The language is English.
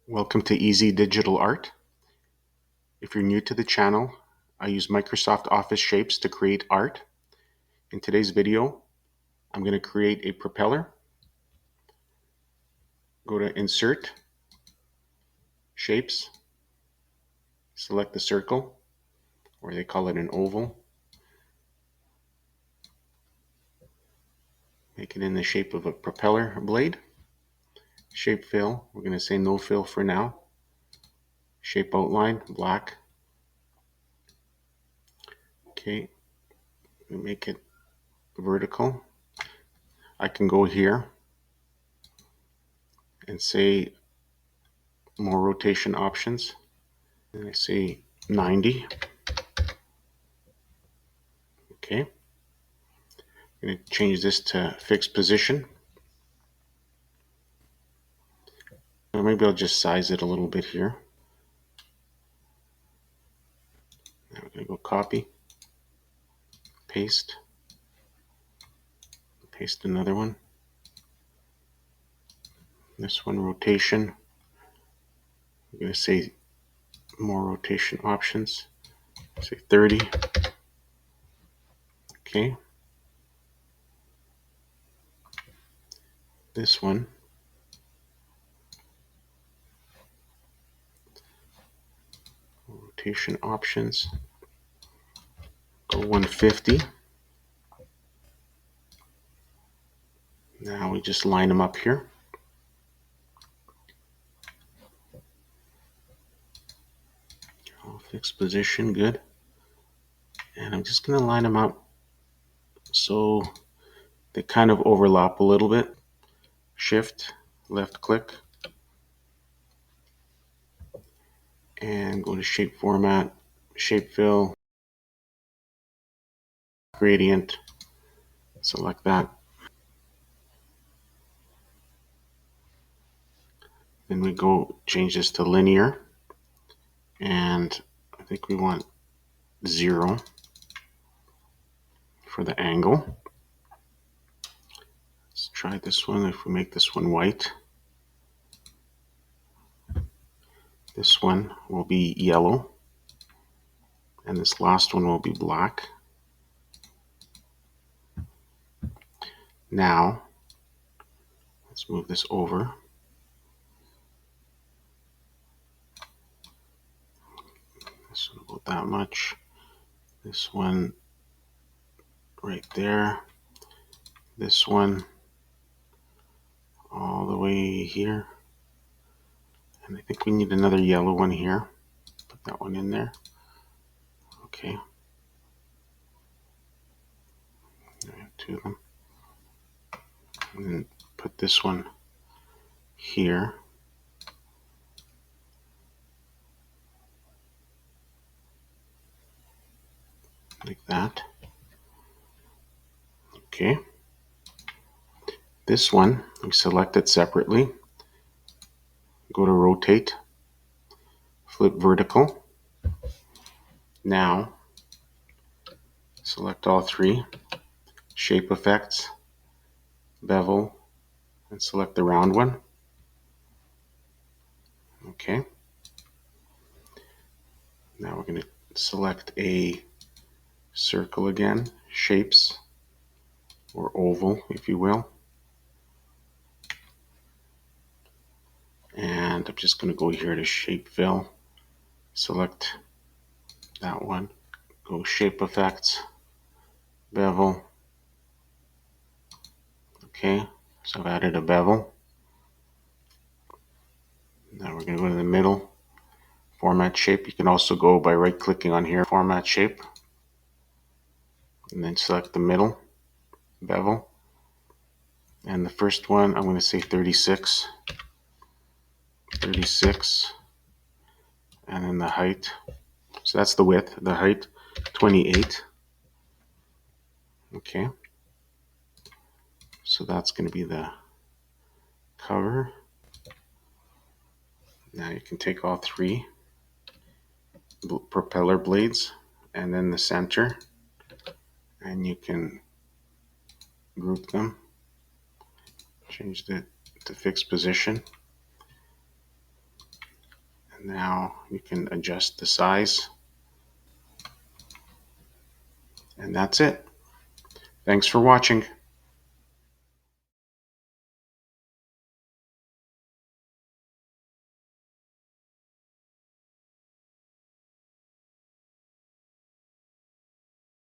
Welcome to Easy Digital Art. If you're new to the channel, I use Microsoft Office shapes to create art. In today's video, I'm going to create a propeller. Go to Insert, Shapes, select the circle, or they call it an oval. Make it in the shape of a propeller blade. Shape fill, we're going to say no fill for now. Shape outline, black. Okay, we make it vertical. I can go here and say more rotation options. And I say 90. Okay. I'm going to change this to fixed position. Or maybe I'll just size it a little bit here. Now we're going to go copy, paste, paste another one. This one, rotation. I'm going to say more rotation options. Say 30. Okay. This one. Rotation options. Go 150. Now we just line them up here. All fixed position, good. And I'm just going to line them up so they kind of overlap a little bit. Shift, left click, and go to shape format, shape fill, gradient, select that. Then we go change this to linear, and I think we want 0 for the angle. Let's try this one. If we make this one white, this one will be yellow, and this last one will be black. Now let's move this over. This one about that much. This one right there. This one all the way here. And I think we need another yellow one here. Put that one in there. Okay. I have 2 of them. And then put this one here. Like that. Okay. This one, we select it separately. Go to rotate, flip vertical. Now, select all 3, shape effects, bevel, and select the round one. Okay. Now we're going to select a circle again, shapes, or oval, if you will. And I'm just going to go here to shape fill, select that one, go shape effects, bevel. Okay, so I've added a bevel. Now we're going to go to the middle, format shape. You can also go by right clicking on here, format shape, and then select the middle, bevel. And the first one, I'm going to say 36, and then the height. So that's the width, the height, 28. Okay. So that's going to be the cover. Now you can take all 3 propeller blades and then the center, and you can group them, change it to fixed position. Now you can adjust the size, and that's it. Thanks for watching.